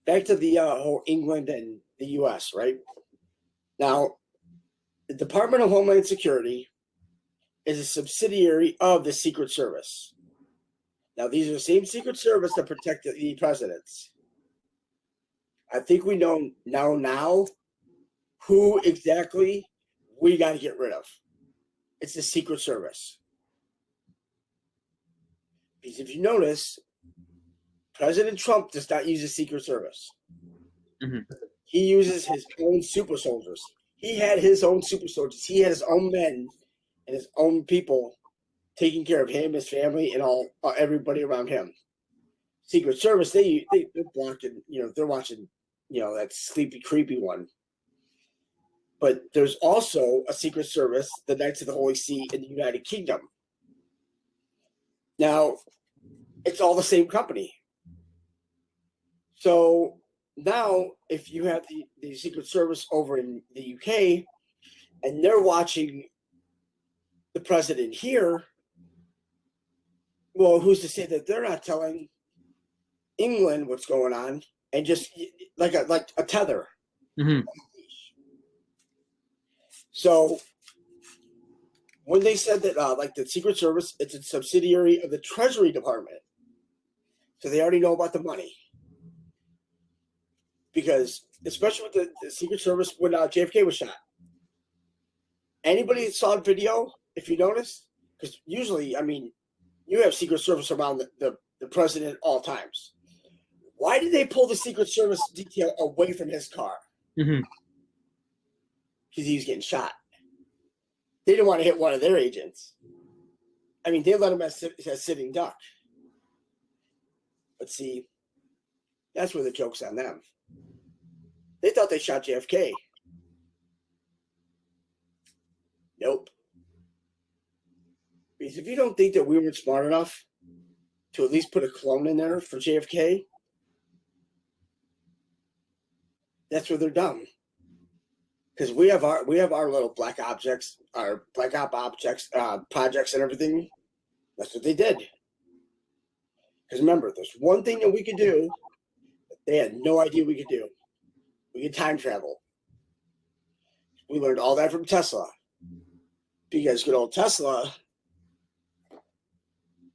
back to the whole England and the U.S., right? Now, the Department of Homeland Security is a subsidiary of the Secret Service. Now, these are the same Secret Service that protect the presidents. I think we know now who exactly we got to get rid of. It's the Secret Service. Because if you notice, President Trump does not use the Secret Service. Mm-hmm. He uses his own super soldiers. He had his own super soldiers. He had his own men and his own people taking care of him, his family, and all everybody around him. Secret Service, they're blocking, they're watching, that sleepy, creepy one. But there's also a Secret Service, the Knights of the Holy See in the United Kingdom. Now, it's all the same company. So now, if you have the Secret Service over in the UK and they're watching the president here, well, who's to say that they're not telling England what's going on and just like a tether? Mm-hmm. So when they said that, like the Secret Service, it's a subsidiary of the Treasury Department, so they already know about the money. Because especially with the Secret Service when JFK was shot, anybody that saw the video, if you notice, because usually, you have Secret Service around the president at all times. Why did they pull the Secret Service detail away from his car? Mm-hmm. Because he was getting shot. They didn't want to hit one of their agents. They let him as sitting duck. But see, that's where the joke's on them. They thought they shot JFK. Nope. Because if you don't think that we weren't smart enough to at least put a clone in there for JFK, that's where they're dumb. Because we have our little black objects, our black op objects, projects and everything. That's what they did. Because remember, there's one thing that we could do that they had no idea we could do. We could time travel. We learned all that from Tesla. Because good old Tesla,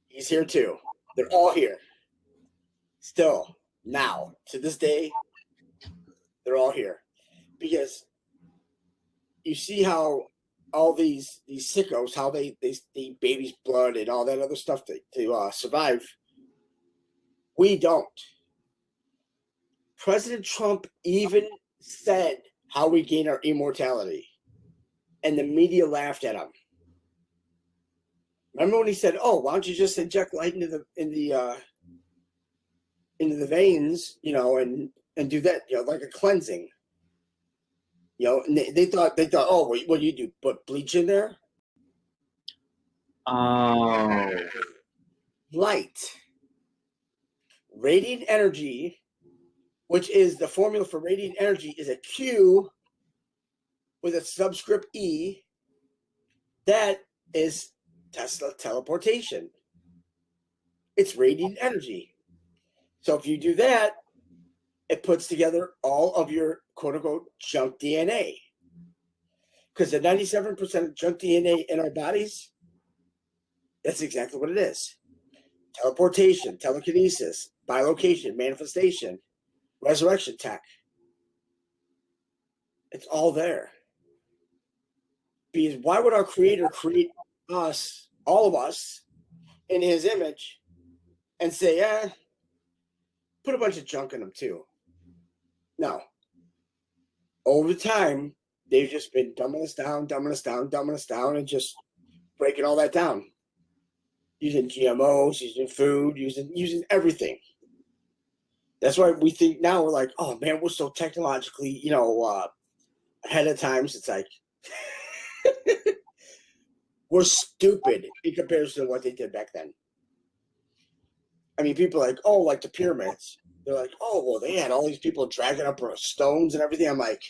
he's here too. They're all here. Still, now, to this day, they're all here. Because you see how all these sickos, how they eat baby's blood and all that other stuff to survive. We don't. President Trump even said how we gain our immortality. And the media laughed at him. Remember when he said, "Oh, why don't you just inject light into the veins, and do that, like a cleansing." And they thought, "Oh, what do you do? Put bleach in there?" Oh. Light. Radiant energy, which is the formula for radiant energy, is a Q with a subscript E. That is Tesla teleportation. It's radiant energy. So if you do that, it puts together all of your quote-unquote junk DNA. Because the 97% of junk DNA in our bodies, that's exactly what it is. Teleportation, telekinesis, bilocation, manifestation, resurrection tech. It's all there. Because why would our creator create us, all of us, in his image and say, put a bunch of junk in them too? No. Over time, they've just been dumbing us down, and just breaking all that down. Using GMOs, using food, using everything. That's why we think now we're like, oh man, we're so technologically, ahead of times. It's like we're stupid in comparison to what they did back then. People are like, oh, like the pyramids. They're like, oh, well, they had all these people dragging up stones and everything. I'm like,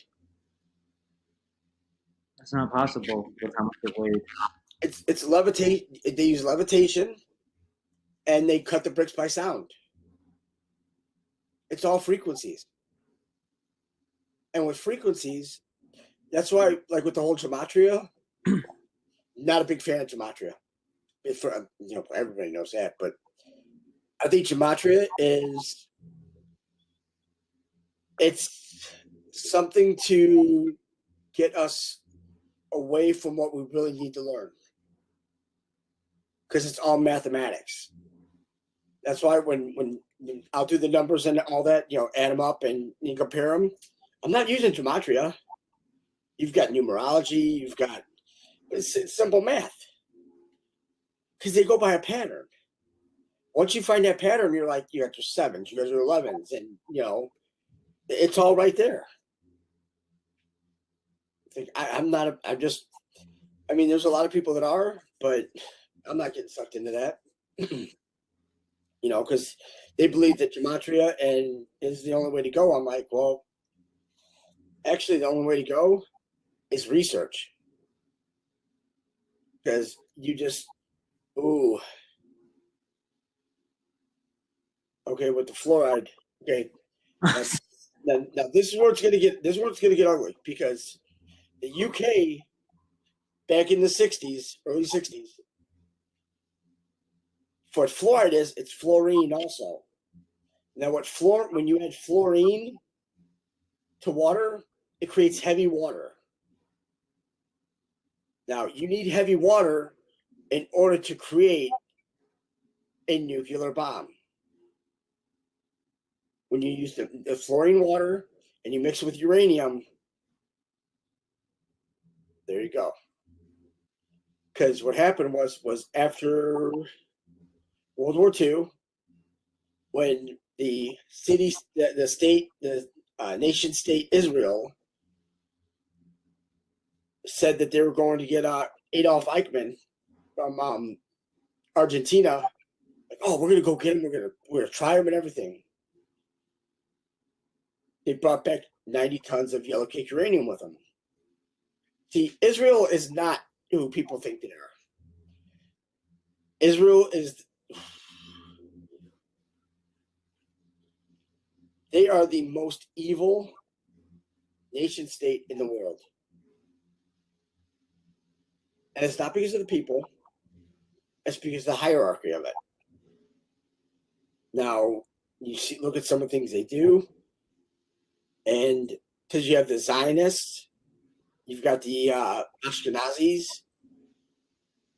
that's not possible with how much it weighed. It's levitation. They use levitation, and they cut the bricks by sound. It's all frequencies. And with frequencies, that's why, like with the whole gematria, not a big fan of gematria. For, everybody knows that, but I think gematria it's something to get us away from what we really need to learn, because it's all mathematics. That's why when I'll do the numbers and all that, add them up and you compare them, I'm not using gematria. You've got numerology, it's simple math, because they go by a pattern. Once you find that pattern, you're like, you got your 7s, you got your 11s, and it's all right there. There's a lot of people that are, but I'm not getting sucked into that. Because they believe that gematria is the only way to go. I'm like, well, actually, the only way to go is research. Because you just, okay, with the fluoride, okay. Now this is where it's gonna get ugly, because the UK back in the 60s, early 60s, for what fluoride is, it's fluorine also. Now when you add fluorine to water, it creates heavy water. Now you need heavy water in order to create a nuclear bomb. When you use the fluorine water and you mix it with uranium, there you go. Because what happened was after World War II, when the nation state Israel said that they were going to get Adolf Eichmann from Argentina, like, oh, we're gonna go get him, we're gonna try him and everything. They brought back 90 tons of yellow cake uranium with them. See, Israel is not who people think they are. Israel they are the most evil nation state in the world. And it's not because of the people, it's because of the hierarchy of it. Now, look at some of the things they do, and because you have the Zionists, you've got the Ashkenazis.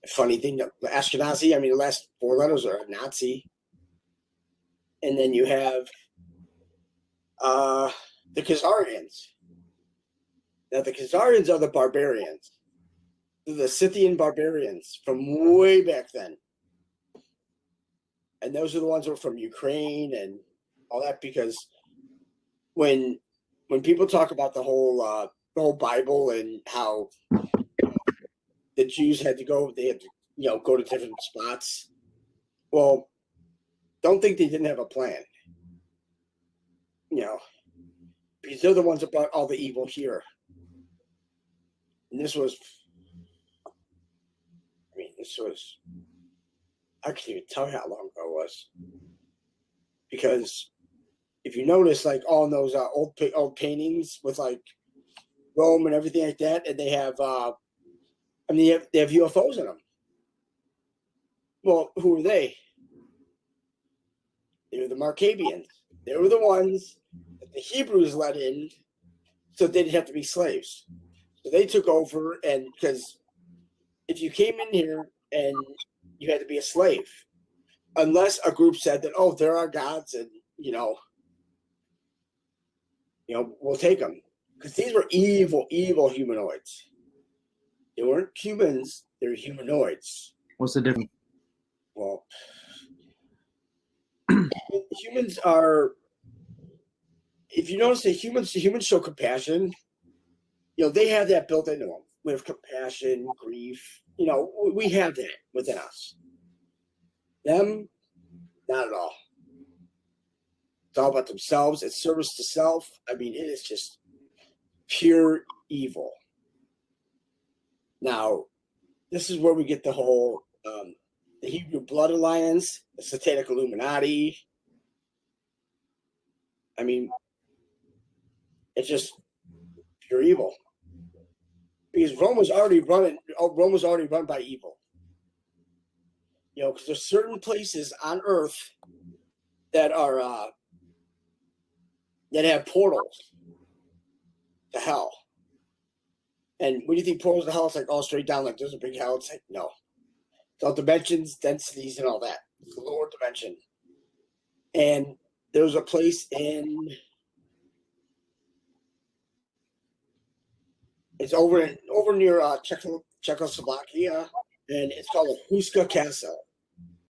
Funny thing, the Ashkenazi, the last 4 letters are Nazi. And then you have the Khazarians. Now, the Khazarians are the barbarians. They're the Scythian barbarians from way back then. And those are the ones who are from Ukraine and all that, because when people talk about the whole Bible and how the Jews had to go, they had to go to different spots. Well, don't think they didn't have a plan. Because they're the ones that brought all the evil here. And this was, I can't even tell you how long ago it was. Because if you notice, like all those old paintings with like Rome and everything like that, and they have, they have UFOs in them. Well, who are they? They were the Markabians. They were the ones that the Hebrews let in, so they didn't have to be slaves. So they took over, and because if you came in here and you had to be a slave, unless a group said that, oh, there are gods, and we'll take them, because these were evil humanoids. They weren't humans; they were humanoids. What's the difference? Well, humans are. If you notice, the humans show compassion. They have that built into them. We have compassion, grief. We have that within us. Them, not at all. It's all about themselves. It's service to self. It is just pure evil. Now, this is where we get the whole the Hebrew Blood Alliance, the Satanic Illuminati. I mean, it's just pure evil. Because Rome was already run by evil. You know, because there's certain places on Earth that are that have portals to hell. And when you think portals to hell, it's like all straight down, like there's a big hell. It's like no, it's all dimensions, densities, and all that. It's the lower dimension. And there was a place it's over near Czechoslovakia, and it's called the Huska Castle.